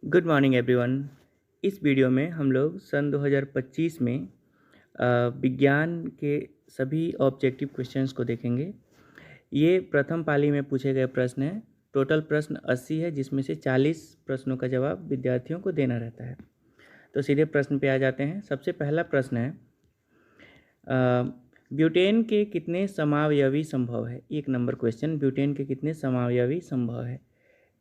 Good morning everyone. इस video में हम लोग सन 2025 में विज्ञान के सभी ऑब्जेक्टिव क्वेश्चंस को देखेंगे। ये प्रथम पाली में पूछे गए प्रश्न हैं। टोटल प्रश्न 80 है, जिसमें से 40 प्रश्नों का जवाब विद्यार्थियों को देना रहता है। तो सीधे प्रश्न पे आ जाते हैं। सबसे पहला प्रश्न है, ब्यूटेन के कितने समावयवी संभव है। 1 नंबर क्वेश्चन, ब्यूटेन के कितने समावयवी संभव है।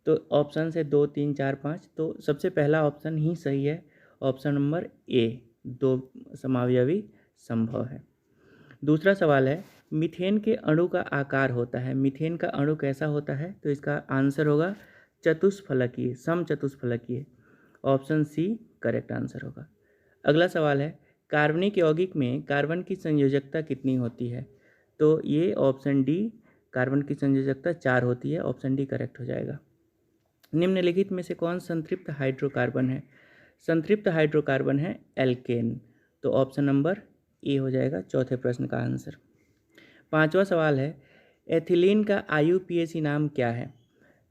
तो ऑप्शन है 2, 3, 4, 5। तो सबसे पहला ऑप्शन ही सही है, ऑप्शन नंबर ए, 2 समावयवी संभव है। दूसरा सवाल है, मीथेन के अणु का आकार होता है। मीथेन का अणु कैसा होता है। तो इसका आंसर होगा चतुष्फलकीय, समचतुष्फलकीय। ऑप्शन सी करेक्ट आंसर होगा। अगला सवाल है, कार्बनिक यौगिक में कार्बन की संयोजकता कितनी होती है। तो ये ऑप्शन डी, कार्बन की संयोजकता 4 होती है। ऑप्शन डी करेक्ट हो जाएगा। निम्नलिखित में से कौन संतृप्त हाइड्रोकार्बन है। संतृप्त हाइड्रोकार्बन है एल्केन। तो ऑप्शन नंबर ए हो जाएगा चौथे प्रश्न का आंसर। पांचवा सवाल है, एथिलीन का IUPAC नाम क्या है।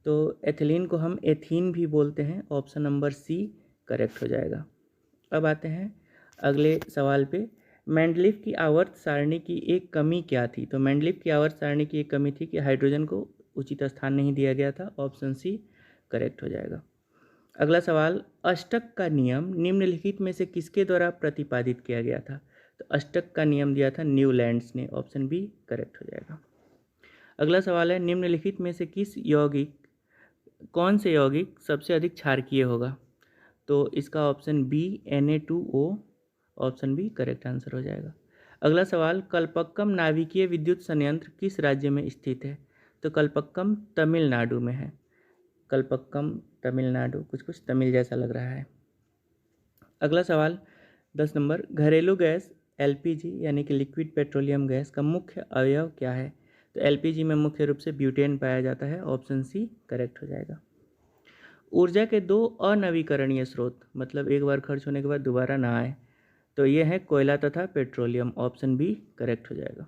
तो एथिलीन को हम एथीन भी बोलते हैं। ऑप्शन नंबर सी करेक्ट हो जाएगा। अब आते हैं अगले सवाल पे। मेंडलीफ की आवर्त सारणी की एक कमी क्या थी। तो मेंडलीफ की आवर्त सारणी की एक कमी थी कि हाइड्रोजन को उचित स्थान नहीं दिया गया था। ऑप्शन सी करेक्ट हो जाएगा। अगला सवाल, अष्टक का नियम निम्नलिखित में से किसके द्वारा प्रतिपादित किया गया था। तो अष्टक का नियम दिया था न्यूलैंड्स ने। ऑप्शन बी करेक्ट हो जाएगा। अगला सवाल है, निम्नलिखित में से कौन से यौगिक सबसे अधिक क्षारकीय होगा। तो इसका option B Na2O, option B correct answer हो जाएगा। अगला सवाल, कल्पक्कम नाभिकीय विद्युत संयंत्र किस राज्य में स्थित है। तो कल्पक्कम तमिलनाडु में है। कल्पक्कम तमिलनाडु, कुछ तमिल जैसा लग रहा है। अगला सवाल 10 नंबर, घरेलू गैस LPG यानी कि लिक्विड पेट्रोलियम गैस का मुख्य अवयव क्या है। तो LPG में मुख्य रूप से ब्यूटेन पाया जाता है। ऑप्शन सी करेक्ट हो जाएगा। ऊर्जा के 2 अनवीकरणीय स्रोत, मतलब एक बार खर्च होने के बाद दोबारा ना आए, तो ये है कोयला तथा पेट्रोलियम। ऑप्शन बी करेक्ट हो जाएगा।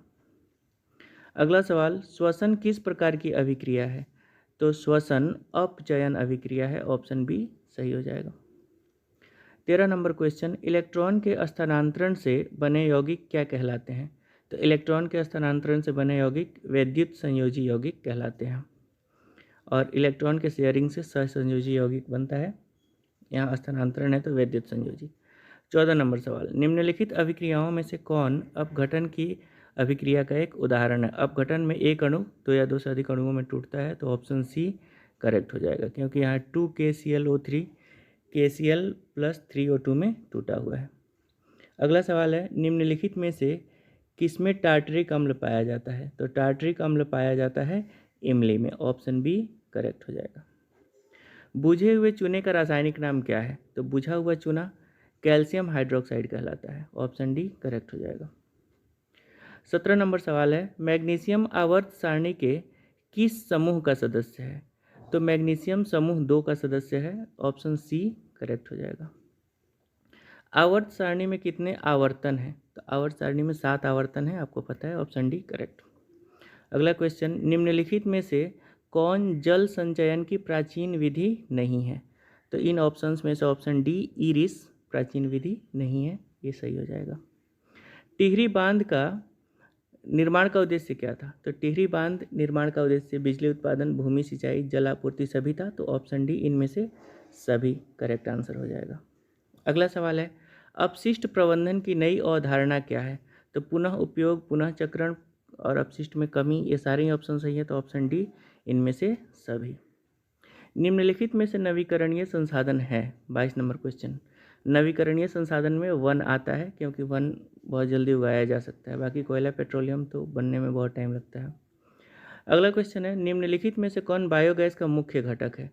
अगला सवाल, श्वसन किस प्रकार की अभिक्रिया है। तो श्वसन अपचयन अभिक्रिया है। ऑप्शन बी सही हो जाएगा। 13 नंबर क्वेश्चन, इलेक्ट्रॉन के स्थानांतरण से बने यौगिक क्या कहलाते हैं। तो इलेक्ट्रॉन के स्थानांतरण से बने यौगिक वैद्युत संयोजी यौगिक कहलाते हैं। और इलेक्ट्रॉन के शेयरिंग से सहसंयोजी यौगिक बनता है। यहाँ स्थानांतरण है तो वैद्युत संयोजी। 14 नंबर सवाल, निम्नलिखित अभिक्रियाओं में से कौन अपघटन की अभिक्रिया का एक उदाहरण है। अपघटन में एक अणु 2 या 2 से अधिक अणुओं में टूटता है। तो ऑप्शन सी करेक्ट हो जाएगा, क्योंकि यहाँ 2KClO3 KCl + 3O2 में टूटा हुआ है। अगला सवाल है, निम्नलिखित में से किसमें टार्टरिक अम्ल पाया जाता है। तो टार्टरिक अम्ल पाया जाता है इमली में। ऑप्शन बी करेक्ट हो जाएगा। बुझे हुए चूने का रासायनिक नाम क्या है। तो बुझा हुआ चूना कैल्शियम हाइड्रोक्साइड कहलाता है। ऑप्शन डी करेक्ट हो जाएगा। 17 नंबर सवाल है, मैग्नीशियम आवर्त सारणी के किस समूह का सदस्य है। तो मैग्नीशियम समूह 2 का सदस्य है। ऑप्शन सी करेक्ट हो जाएगा। आवर्त सारणी में कितने आवर्तन हैं। तो आवर्त सारणी में 7 आवर्तन है, आपको पता है। Option D correct. अगला क्वेश्चन, निम्नलिखित में से कौन जल संचयन की प्राचीन विधि नहीं है। तो इन ऑप्शंस में से ऑप्शन डी ईरिस प्राचीन विधि नहीं है, ये सही हो जाएगा। टिहरी बांध का निर्माण का उद्देश्य क्या था। तो टिहरी बांध निर्माण का उद्देश्य बिजली उत्पादन, भूमि सिंचाई, जल आपूर्ति सभी था। तो ऑप्शन डी इनमें से सभी करेक्ट आंसर हो जाएगा। अगला सवाल है, अपशिष्ट प्रबंधन की नई अवधारणा क्या है। तो पुनः उपयोग, पुनः चक्रण और अपशिष्ट में कमी, ये सारे ही ऑप्शन सही है। तो ऑप्शन डी इनमें से सभी। निम्नलिखित में से नवीकरणीय संसाधन है। 22 नंबर क्वेश्चन, नवीकरणीय संसाधन में वन आता है, क्योंकि वन बहुत जल्दी उगाया जा सकता है। बाकी कोयला पेट्रोलियम तो बनने में बहुत टाइम लगता है। अगला क्वेश्चन है, निम्नलिखित में से कौन बायोगैस का मुख्य घटक है।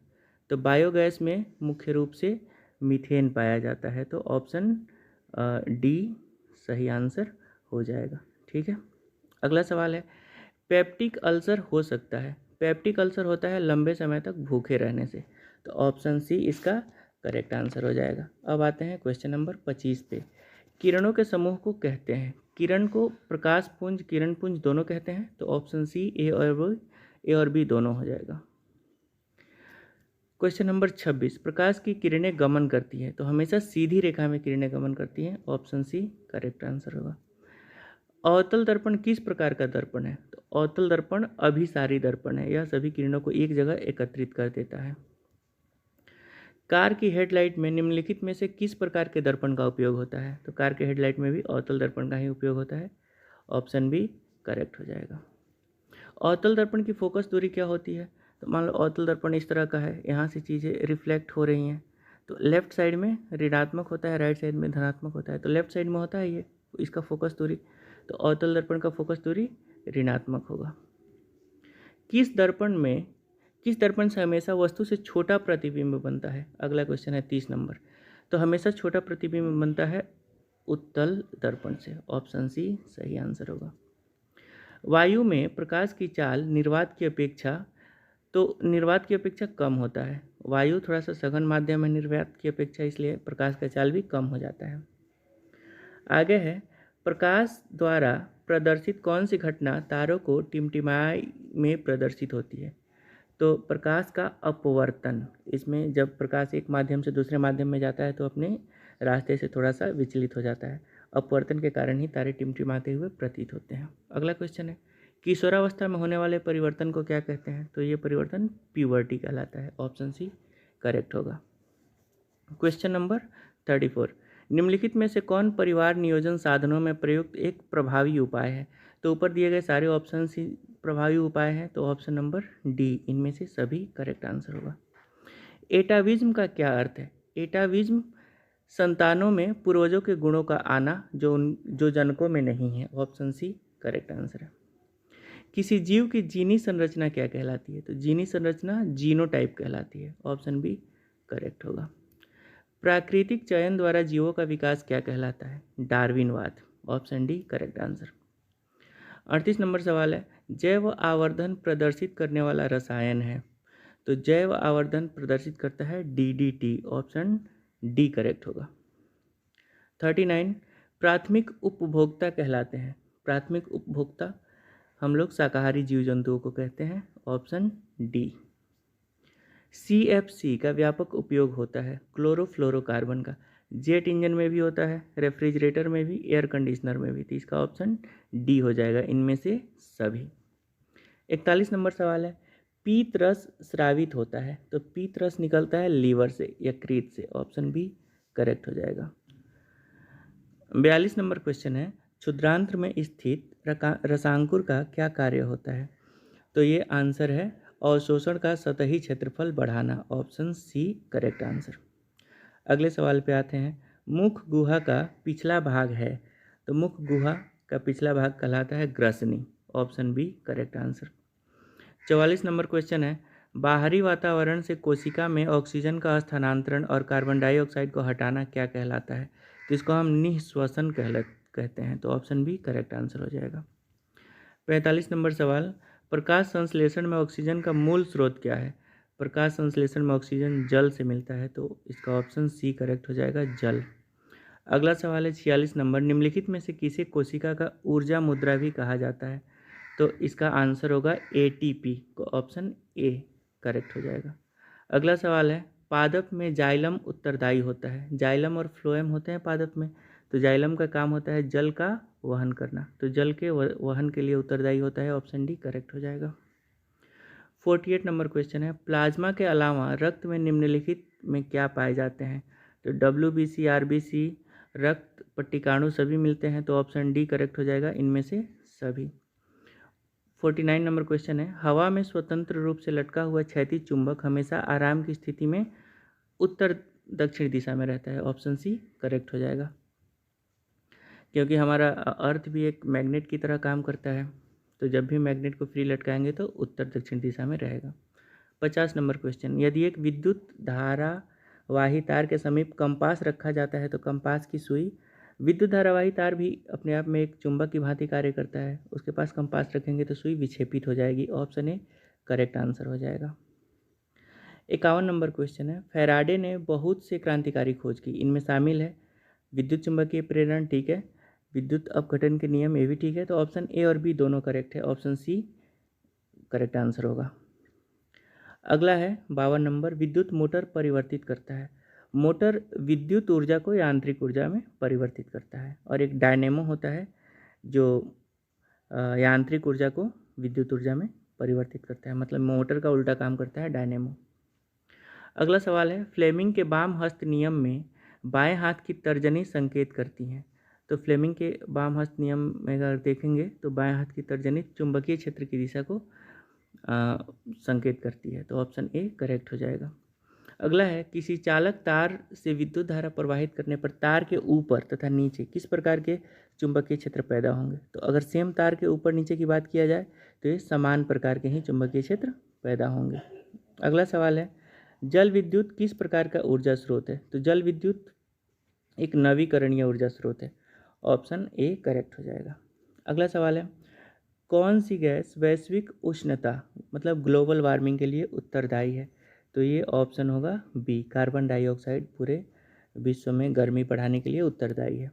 तो बायोगैस में मुख्य रूप से मीथेन पाया जाता है। तो ऑप्शन डी सही आंसर हो जाएगा। ठीक है। अगला सवाल है, पेप्टिक अल्सर हो सकता है। पेप्टिक अल्सर होता है लंबे समय तक भूखे रहने से। तो ऑप्शन सी इसका करेक्ट आंसर हो जाएगा। अब आते हैं क्वेश्चन नंबर 25 पे। किरणों के समूह को कहते हैं, किरण को प्रकाश पुंज, किरण पुंज दोनों कहते हैं। तो ऑप्शन सी ए और बी दोनों हो जाएगा। क्वेश्चन नंबर 26, प्रकाश की किरणें गमन करती है तो हमेशा सीधी रेखा में किरणें गमन करती हैं, ऑप्शन सी करेक्ट आंसर होगा। अवतल दर्पण किस प्रकार का दर्पण है? तो अवतल दर्पण अभिसारी दर्पण है, यह सभी किरणों को एक जगह एकत्रित कर देता है। कार की हेडलाइट में निम्नलिखित में से किस प्रकार के दर्पण का उपयोग होता है? तो कार के हेडलाइट में भी अवतल दर्पण का ही उपयोग होता है, ऑप्शन बी करेक्ट हो जाएगा। अवतल दर्पण की फोकस दूरी क्या होती है? तो मान लो अवतल दर्पण इस तरह का है, यहाँ से चीज़ें रिफ्लेक्ट हो रही हैं, तो लेफ्ट साइड में ऋणात्मक होता है, राइट साइड में धनात्मक होता है, तो लेफ्ट साइड में होता है ये इसका फोकस दूरी, तो अवतल दर्पण का फोकस दूरी ऋणात्मक होगा। किस दर्पण से हमेशा वस्तु से छोटा प्रतिबिंब बनता है? अगला क्वेश्चन है 30 नंबर। तो हमेशा छोटा प्रतिबिंब बनता है उत्तल दर्पण से, ऑप्शन सी सही आंसर होगा। वायु में प्रकाश की चाल निर्वात की अपेक्षा कम होता है। वायु थोड़ा सा सघन माध्यम है निर्वात की अपेक्षा, इसलिए प्रकाश का चाल भी कम हो जाता है। आगे है, प्रकाश द्वारा प्रदर्शित कौन सी घटना तारों को टिमटिमाई में प्रदर्शित होती है? तो प्रकाश का अपवर्तन, इसमें जब प्रकाश एक माध्यम से दूसरे माध्यम में जाता है तो अपने रास्ते से थोड़ा सा विचलित हो जाता है, अपवर्तन के कारण ही तारे टिमटिमाते हुए प्रतीत होते हैं। अगला क्वेश्चन है, किशोरावस्था में होने वाले परिवर्तन को क्या कहते हैं? तो ये परिवर्तन प्यूबर्टी कहलाता है, ऑप्शन सी करेक्ट होगा। क्वेश्चन नंबर 34, निम्नलिखित में से कौन परिवार नियोजन साधनों में प्रयुक्त एक प्रभावी उपाय है? तो ऊपर दिए गए सारे ऑप्शन ही प्रभावी उपाय हैं, तो ऑप्शन नंबर डी इनमें से सभी करेक्ट आंसर होगा। एटाविज्म का क्या अर्थ है? एटाविज्म संतानों में पूर्वजों के गुणों का आना जो जनकों में नहीं है, ऑप्शन सी करेक्ट आंसर है। किसी जीव की जीनी संरचना क्या कहलाती है? तो जीनी संरचना जीनोटाइप कहलाती है, ऑप्शन बी करेक्ट होगा। प्राकृतिक चयन द्वारा जीवों का विकास क्या कहलाता है? डार्विनवाद, option D correct answer. 38 number सवाल है, जैव आवर्धन प्रदर्शित करने वाला रसायन है? तो जैव आवर्धन प्रदर्शित करता है DDT, ऑप्शन डी करेक्ट होगा। 39, प्राथमिक उपभोक्ता कहलाते हैं? प्राथमिक उपभोक्ता हम लोग शाकाहारी जीव जंतुओं को कहते हैं, ऑप्शन डी। CFC का व्यापक उपयोग होता है क्लोरोफ्लोरोकार्बन का, जेट इंजन में भी होता है, रेफ्रिजरेटर में भी, एयर कंडीशनर में भी, तो इसका ऑप्शन डी हो जाएगा इनमें से सभी। 41 नंबर सवाल है, पीत रस स्रावित होता है? तो पीत रस निकलता है लीवर से, यकृत से, ऑप्शन बी करेक्ट हो जाएगा। 42 नंबर क्वेश्चन है, क्षुद्रांत्र में स्थित रसांकुर का क्या कार्य होता है? तो ये आंसर है अवशोषण का सतही क्षेत्रफल बढ़ाना, ऑप्शन सी करेक्ट आंसर। अगले सवाल पे आते हैं, मुख गुहा का पिछला भाग है? तो मुख गुहा का पिछला भाग कहलाता है ग्रसनी, option B correct answer. 44 number question है, बाहरी वातावरण से कोशिका में ऑक्सीजन का स्थानांतरण और कार्बन डाइऑक्साइड को हटाना क्या कहलाता है? तो इसको हम निःश्वसन कहते हैं, तो ऑप्शन बी करेक्ट आंसर हो जाएगा। 45 नंबर सवाल, प्रकाश संश्लेषण में ऑक्सीजन का मूल स्रोत क्या है? प्रकाश संश्लेषण में ऑक्सीजन जल से मिलता है, तो इसका ऑप्शन सी करेक्ट हो जाएगा, जल। अगला सवाल है 46 नंबर, निम्नलिखित में से किसे कोशिका का ऊर्जा मुद्रा भी कहा जाता है? तो इसका आंसर होगा ATP, को ऑप्शन ए करेक्ट हो जाएगा। अगला सवाल है, पादप में जाइलम उत्तरदायी होता है? जाइलम और फ्लोएम होते हैं पादप में, तो जाइलम का काम होता है जल का वहन करना, तो जल के वहन के लिए उत्तरदायी होता है, ऑप्शन डी करेक्ट हो जाएगा। 48 नंबर क्वेश्चन है, प्लाज्मा के अलावा रक्त में निम्नलिखित में क्या पाए जाते हैं? तो WBC, RBC, रक्त पट्टिकाणु सभी मिलते हैं, तो ऑप्शन डी करेक्ट हो जाएगा इनमें से सभी। 49 नंबर क्वेश्चन है, हवा में स्वतंत्र रूप से लटका हुआ क्षैतिज चुंबक हमेशा आराम की स्थिति में उत्तर दक्षिण दिशा में रहता है, ऑप्शन सी करेक्ट हो जाएगा, क्योंकि हमारा अर्थ भी एक मैग्नेट की तरह काम करता है, तो जब भी मैग्नेट को फ्री लटकाएंगे तो उत्तर दक्षिण दिशा में रहेगा। 50 नंबर क्वेश्चन, यदि एक विद्युत धारावाही तार के समीप कंपास रखा जाता है तो कंपास की सुई, विद्युत धारावाही तार भी अपने आप में एक चुंबक की भांति कार्य करता है, उसके पास कंपास रखेंगे तो सुई विक्षेपित हो जाएगी, ऑप्शन ए करेक्ट आंसर हो जाएगा। 51 नंबर क्वेश्चन है, फैराडे ने बहुत से क्रांतिकारी खोज की, इनमें शामिल है विद्युत चुंबकीय प्रेरण, ठीक है, विद्युत अपघटन के नियम, ये भी ठीक है, तो ऑप्शन ए और बी दोनों करेक्ट है, ऑप्शन सी करेक्ट आंसर होगा। अगला है 52 नंबर, विद्युत मोटर परिवर्तित करता है। मोटर विद्युत ऊर्जा को यांत्रिक ऊर्जा में परिवर्तित करता है। और एक डायनेमो होता है जो यांत्रिक ऊर्जा को विद्युत ऊर्जा में परिवर्तित करता है, मतलब मोटर का उल्टा काम करता है डायनेमो। अगला सवाल है, फ्लेमिंग के वाम हस्त नियम में बाएं हाथ की तर्जनी संकेत करती हैं। तो फ्लेमिंग के वाम हस्त नियम में अगर देखेंगे तो बाएं हाथ की तर्जनी चुंबकीय क्षेत्र की दिशा को संकेत करती है। तो ऑप्शन ए करेक्ट हो जाएगा। अगला है, किसी चालक तार से विद्युत धारा प्रवाहित करने पर तार के ऊपर तथा नीचे किस प्रकार के चुंबकीय क्षेत्र पैदा होंगे। तो अगर सेम तार के ऊपर नीचे की बात किया जाए तो ये समान प्रकार के ही चुंबकीय क्षेत्र पैदा होंगे। अगला सवाल है, जल विद्युत किस प्रकार का ऊर्जा स्रोत है। तो जल विद्युत एक नवीकरणीय ऊर्जा स्रोत है। ऑप्शन ए करेक्ट हो जाएगा। अगला सवाल है, कौन सी गैस वैश्विक उष्णता मतलब ग्लोबल वार्मिंग के लिए उत्तरदायी है। तो ये ऑप्शन होगा बी, कार्बन डाइऑक्साइड पूरे विश्व में गर्मी बढ़ाने के लिए उत्तरदायी है।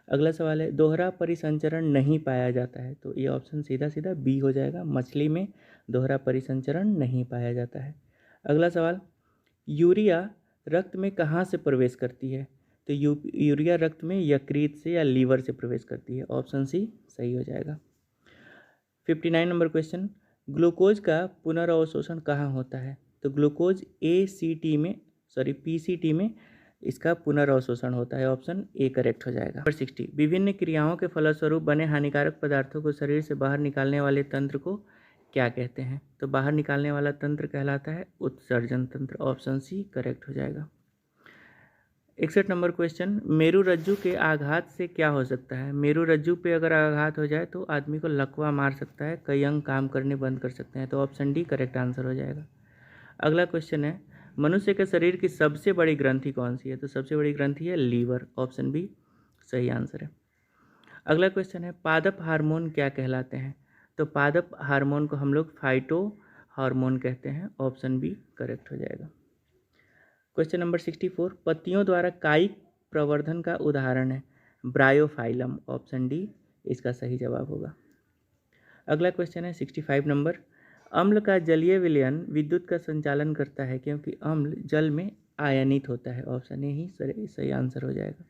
अगला सवाल है, दोहरा परिसंचरण नहीं पाया जाता है। तो ये ऑप्शन सीधा सीधा बी हो जाएगा, मछली में दोहरा परिसंचरण नहीं पाया जाता है। अगला सवाल, यूरिया रक्त में कहाँ से प्रवेश करती है। तो यूरिया रक्त में यकृत से या लीवर से प्रवेश करती है। ऑप्शन सी सही हो जाएगा। 59 नंबर क्वेश्चन, ग्लूकोज का पुनर्अवशोषण कहाँ होता है। तो ग्लूकोज पीसीटी में इसका पुनर्अवशोषण होता है। ऑप्शन ए करेक्ट हो जाएगा। नंबर 60, विभिन्न क्रियाओं के फलस्वरूप बने हानिकारक पदार्थों को शरीर से बाहर निकालने वाले तंत्र को क्या कहते हैं। तो बाहर निकालने वाला तंत्र कहलाता है उत्सर्जन तंत्र। ऑप्शन सी करेक्ट हो जाएगा। 61 नंबर क्वेश्चन, मेरु रज्जु के आघात से क्या हो सकता है। मेरु रज्जु पे अगर आघात हो जाए तो आदमी को लकवा मार सकता है, कई अंग काम करने बंद कर सकते हैं। तो ऑप्शन डी करेक्ट आंसर हो जाएगा। अगला क्वेश्चन है, मनुष्य के शरीर की सबसे बड़ी ग्रंथि कौन सी है। तो सबसे बड़ी ग्रंथि है लीवर। ऑप्शन बी सही आंसर है। अगला क्वेश्चन है, पादप हार्मोन क्या कहलाते हैं। तो पादप हार्मोन को हम लोग फाइटो हार्मोन कहते हैं। ऑप्शन बी करेक्ट हो जाएगा। क्वेश्चन नंबर 64, पत्तियों द्वारा कायिक प्रवर्धन का उदाहरण है ब्रायोफाइलम। ऑप्शन डी इसका सही जवाब होगा। अगला क्वेश्चन है 65 नंबर, अम्ल का जलीय विलयन विद्युत का संचालन करता है क्योंकि अम्ल जल में आयनित होता है। ऑप्शन ए ही सही आंसर हो जाएगा।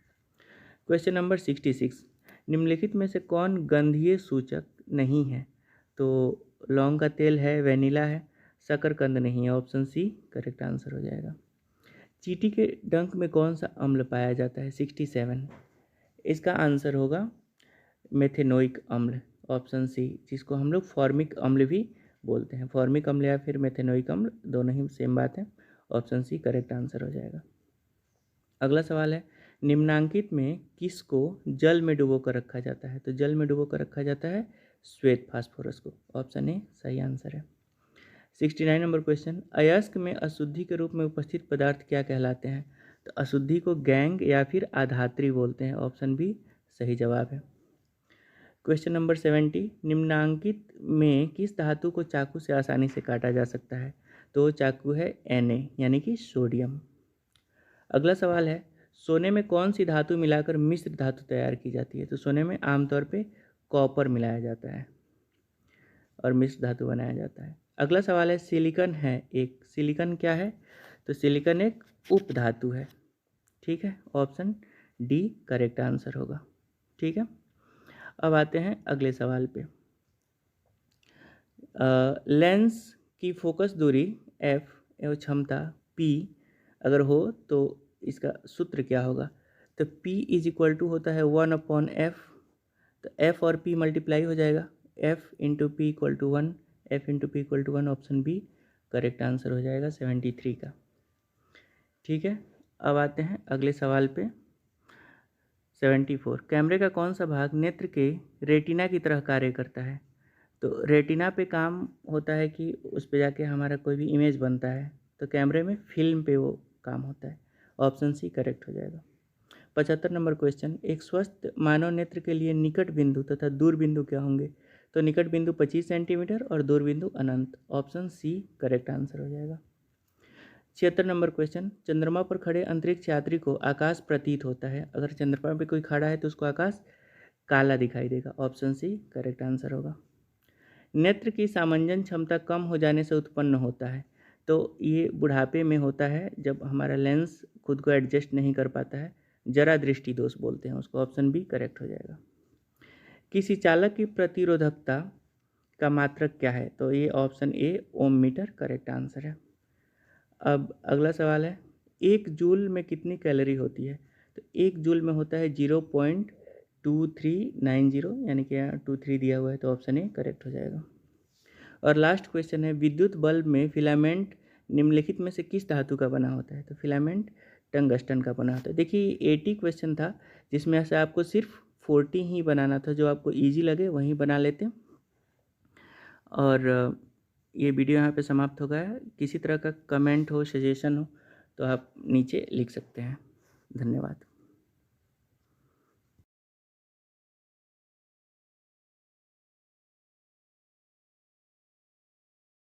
क्वेश्चन नंबर 66, निम्नलिखित में से कौन गंधीय सूचक नहीं है। तो लौंग का तेल है, वेनिला है, शकरकंद नहीं है। ऑप्शन सी करेक्ट आंसर हो जाएगा। चींटी के डंक में कौन सा अम्ल पाया जाता है। 67 इसका आंसर होगा मेथेनोइक अम्ल। ऑप्शन सी, जिसको हम लोग फॉर्मिक अम्ल भी बोलते हैं। फॉर्मिक अम्ल या फिर मेथेनोइक अम्ल दोनों ही सेम बात है। ऑप्शन सी करेक्ट आंसर हो जाएगा। अगला सवाल है, निम्नांकित में किसको जल में डुबो कर रखा जाता है। तो जल में डुबो कर रखा जाता है श्वेत फास्फोरस को। ऑप्शन ए सही आंसर है। 69 नंबर क्वेश्चन, अयस्क में अशुद्धि के रूप में उपस्थित पदार्थ क्या कहलाते हैं। तो अशुद्धि को गैंग या फिर अधात्री बोलते हैं। ऑप्शन बी सही जवाब है। क्वेश्चन नंबर 70, निम्नांकित में किस धातु को चाकू से आसानी से काटा जा सकता है। तो चाकू है Na यानी कि सोडियम। अगला सवाल है, सोने में कौन सी धातु मिलाकर मिश्र धातु तैयार की जाती है। तो सोने में आमतौर पे कॉपर मिलाया जाता है और मिश्र धातु बनाया जाता है। अगला सवाल है, सिलिकॉन है एक, सिलिकॉन क्या है। तो सिलिकॉन एक उप धातु है। ठीक है, ऑप्शन डी करेक्ट आंसर होगा। ठीक है, अब आते हैं अगले सवाल पे। लेंस की फोकस दूरी f एवं क्षमता p अगर हो तो इसका सूत्र क्या होगा। तो p इज इक्वल टू होता है 1/f। तो f और p मल्टीप्लाई हो जाएगा, f into P equal to 1, f into P equal to 1। Option B correct answer हो जाएगा 73 का। ठीक है, अब आते हैं अगले सवाल पे। 74, कैमरे का कौन सा भाग नेत्र के रेटिना की तरह कार्य करता है। तो रेटिना पे काम होता है कि उस पे जाके हमारा कोई भी इमेज बनता है। तो कैमरे में फिल्म पे वो काम होता है। ऑप्शन सी करेक्ट हो जाएगा। 75 नंबर क्वेश्चन, एक स्वस्थ मानव नेत्र के लिए निकट बिंदु तथा दूर बिंदु क्या होंगे। तो निकट बिंदु 25 सेंटीमीटर और दूर बिंदु अनंत। ऑप्शन सी करेक्ट आंसर हो जाएगा। 76 नंबर क्वेश्चन, चंद्रमा पर खड़े अंतरिक्ष यात्री को आकाश प्रतीत होता है। अगर चंद्रमा पर कोई खड़ा है तो उसको आकाश काला दिखाई देगा। ऑप्शन सी करेक्ट आंसर होगा। नेत्र की सामंजन क्षमता कम हो जाने से उत्पन्न होता है। तो ये बुढ़ापे में होता है जब हमारा लेंस खुद को एडजस्ट नहीं कर पाता है, जरा दृष्टि दोष बोलते हैं उसको। ऑप्शन बी करेक्ट हो जाएगा। किसी चालक की प्रतिरोधकता का मात्रक क्या है? तो ये option A ohm meter correct answer है। अब अगला सवाल है, 1 जूल में कितनी कैलोरी होती है? तो 1 जूल में होता है 0.2390, यानी कि यहाँ 23 दिया हुआ है, तो ऑप्शन ए करेक्ट हो जाएगा। और लास्ट क्वेश्चन है, विद्युत बल्ब में फिलामेंट निम्नलिखित में से किस धातु का बना होता है? तो फिलामेंट टंगस्टन का बना होता है। देखिए 80 क्वेश्चन था, जिसमें से आपको सिर्फ 40 ही बनाना था, जो आपको ईजी लगे वहीं बना लेते। और ये वीडियो यहाँ पे समाप्त हो गया है। किसी तरह का कमेंट हो, सजेशन हो तो आप नीचे लिख सकते हैं। धन्यवाद।